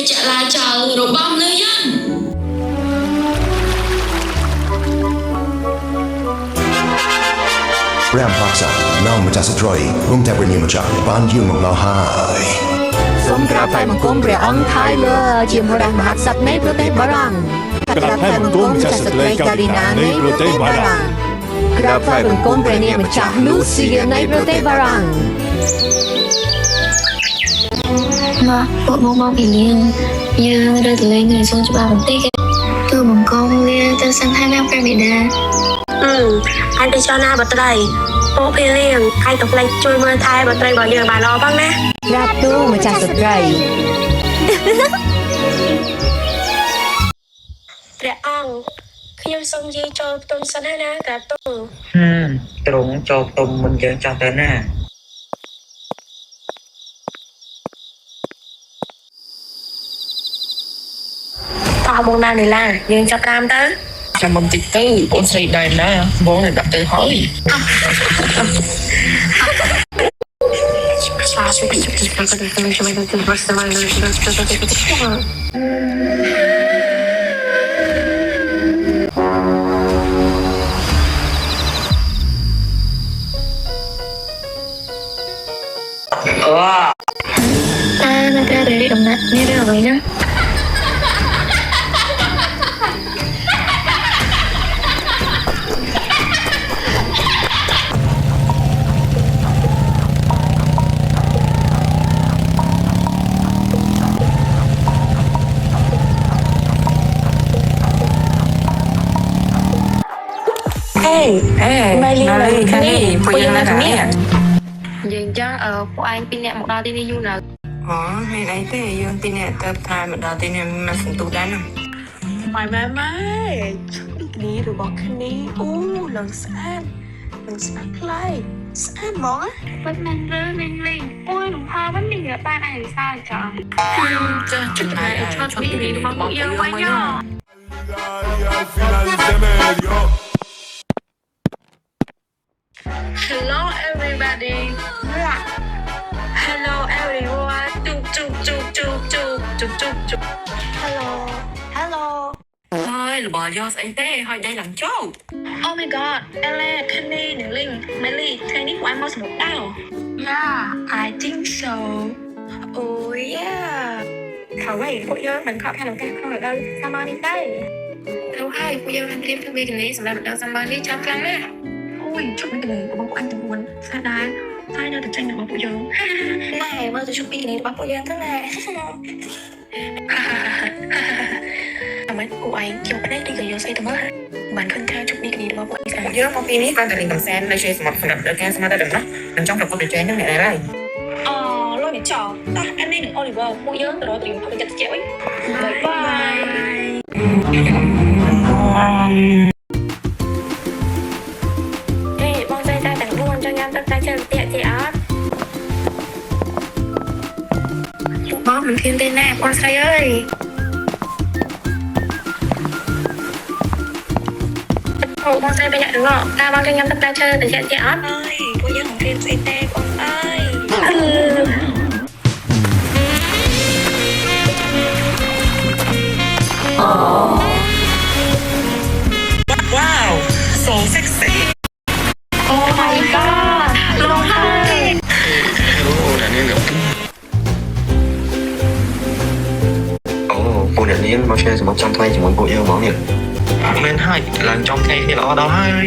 ចលាចលរបស់មនុស្សយើងរាមផាសានៅម្ចាស់ស្ត្រីរំតែព្រះនាមម្ចាស់បានយាងមកដល់ហើយសូមក្រាបថ្វាយបង្គំព្រះអង្គថៃលើជាមរតកមហាក្សត្រនៃប្រទេសបារាំងក្រាបថ្វាយបង្គំម្ចាស់ស្ត្រីការីណានៃប្រទេសបារាំងក្រាបថ្វាយបង្គំព្រះនាមម្ចាស់លូស៊ីនៃប្រទេសបារាំងមកពួកមកពីលៀងយើងរើទៅលេងនៅសួនច្បារបន្តិចទូបង្គំលាទៅសង្ឃានាព្រះបិតាអញទៅចោលណាបត្រីពួកពីលៀងអញទៅផ្លេចជួយមើលថែបត្រីរបស់យើងបានល្អផងណាក្រាបទូលម្ចាស់ស្ត្រីព្រះអង្គខ្ញុំសូមយាយចូលផ្ទុំសិនហើយណាក្រាបទូលត្រង់ចូលផ្ទុំមុនយើងចោះទៅណាតោះបងណានីឡាយើងចាប់តាមទៅចាំមុំតិចទៅអូនស្រីដែរណាបងនឹងដាក់ទៅហើយនឹងត្រូវទៅរីកដំណាក់នេះរឿងអ្វីណាไม่รีบเลยค่ะนี่ពួកយើងនៅខាងនេះយើងចឹងពួកឯងពីរនាក់មកដល់ទីនេះយូរណាស់អូហេតុអីទេយើងពីរនាក់ទៅថាមកដល់ទីនេះមកសន្ទុះដែរណាម៉ែនេះរបស់គ្នាអូឡើងស្អាតឡើងស្អាតខ្លាំងស្អាតហ្មងមិនមែនរឿងលេងអូយលំផាមិននេះបានឯងសើចង់ចាជិតហើយឆ្លងពីនេះរបស់ពួកយើងវិញយោ Hello everybody Hello everyone chụp Hello ហើយរបស់យកស្អីទេហើយដៃឡើងចូល Oh my god Ella Kenny និង Link Melly ថ្ងៃនេះពួកឯងមកសម្រុកដែរ Yeah I think so Oh yeah เขาไว้พวกយើងមិនខកខានឱកាសក្នុងរដូវសាម៉ានេះដែរទៅហើយពួកយើងបានត្រៀមធ្វើវីដេអូនេះសម្រាប់រដូវសាម៉ានេះចាំខ្លាំងណាស់អូយជុំទៅរបស់ពួកអញទាំង4ស្អាតដែរហើយនៅតែចេញរបស់ពួកយើងណែមើលទៅជុំពីនេះរបស់ពួកយើងទៅណែតែមិនពួកឯងយកផ្នែកនេះក៏យកស្អីទៅមើលបានឃើញថាជុំពីនេះរបស់ពួកឯងពួកយើងមកពីនេះគាត់តែលេងកំសាន្តនៅជួយសម្រាប់ដល់ការស្មារតីដល់នោះមិនចង់ប្រកបប្រជែងនឹងអ្នកដែរហើយលុយនេះចោលតោះអានេះនឹង Oliver ពួកយើងទៅរកត្រៀមធ្វើចិត្តជាវិញបាយបងស្រីតែទាំង4ចង់ញ៉ាំទឹកតែជើងទៀកទេអត់បងមិនឃើញទេណាបងស្រីអើយបងស្រីបែរទាំងអកតើបងចង់ញ៉ាំទឹកតែជើងតែជើងទៀកអត់អើយពួកយើងមិនឃើញស្អីទេបងអើយWow so sexy Oh my god លងហើយ Hello អ្នកនាងអូពួកអ្នកនាងមក share សម្រាប់ចំថ្ងៃជាមួយពួកយើងហ្មងនេះមែនហើយឡើងចំថ្ងៃនេះល្អដល់ហើយ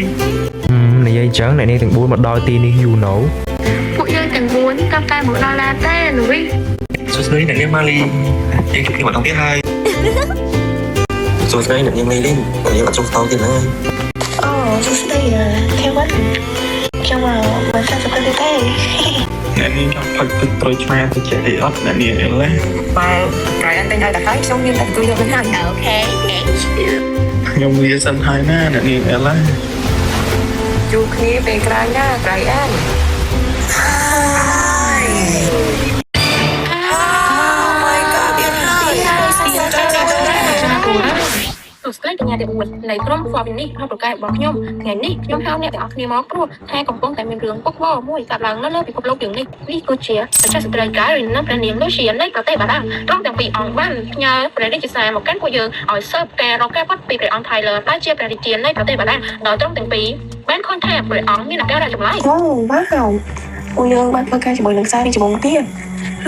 និយាយចឹងអ្នកនាងទាំង4មកដល់ទីនេះ you know ពួកយើងទាំង4តាមតែមកដល់ឡានទេលូវីសួស្តីអ្នកនាងម៉ាលីយើងជួបគ្នាម្ដងទៀតហើយសួស្តីអ្នកនាងលីលីនយើងអត់ជួបតទៀតហើយអូសួស្តីខេវិនខ្ញុំមកសាស្ត្រទេអ្នកនាងចង់ផឹកទឹកត្រុយឆ្មាទៅចេះអីអត់អ្នកនាងអីឡេះបើក្រោយអត់ទិញឲ្យតែហើយខ្ញុំមានតែទួយយកមិនហើយអូខេខ្ញុំនិយាយសិនហើយណាអ្នកនាងអីឡេះជួបគ្នាពេលក្រោយណាក្រោយអានស្គាល់ ញ្ញាទី4នៃក្រុមហ្វវិននេះក្នុងប្រកាសរបស់ខ្ញុំថ្ងៃនេះខ្ញុំហៅអ្នកទាំងអស់គ្នាមកព្រោះថាកំពុងតែមានរឿងពុកវមួយកើតឡើងនៅលើពិភពលោកយើងនេះនេះគឺជាប្រជាស្ត្រីកាយនិងព្រះនាងលូសៀនៃប្រទេសបារាំងត្រង់ទាំងពីរអង្គបានផ្ញើព្រះរាជសារមកកាន់ពួកយើងឲ្យស៊ើបការរកការពិតពីព្រះអង្គថៃលើដែលជាព្រះរាជានៃប្រទេសបារាំងដោយត្រង់ទាំងពីរបានឃើញថាព្រះអង្គមានអាការៈចម្លែក អូវ៉ាវពួកយើងបានធ្វើការជាមួយនឹងខ្សែរាជវង្សទៀត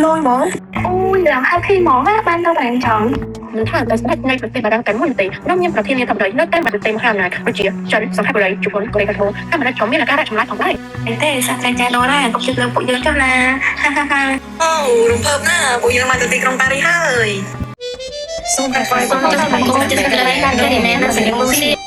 លយបង Ôi là hai khi món á, ban đầu bạn chọn mình thẳng tới sách ngayប្រទេសបារាំងតែមួយទេខ្ញុំមានប្រធានាធិបតីនៅតែប្រទេសមហាអំណាចកម្ពុជាចិនសង្ហបុរីជប៉ុនកូរ៉េខាងត្បូងតែមិនចំមានអាការៈចម្លែកផងដែរ ទេសាស្ត្រាចារ្យដល់ដែរកុំជិះលើពួកយើងចុះណាអូរំភើបណាស់ពួកយើងមកទៅទីក្រុងប៉ារីសហើយសូមតែ សូមចុះមកគោលចិត្តស្ត្រីបានទៅទីណានៅសង្ហបុរី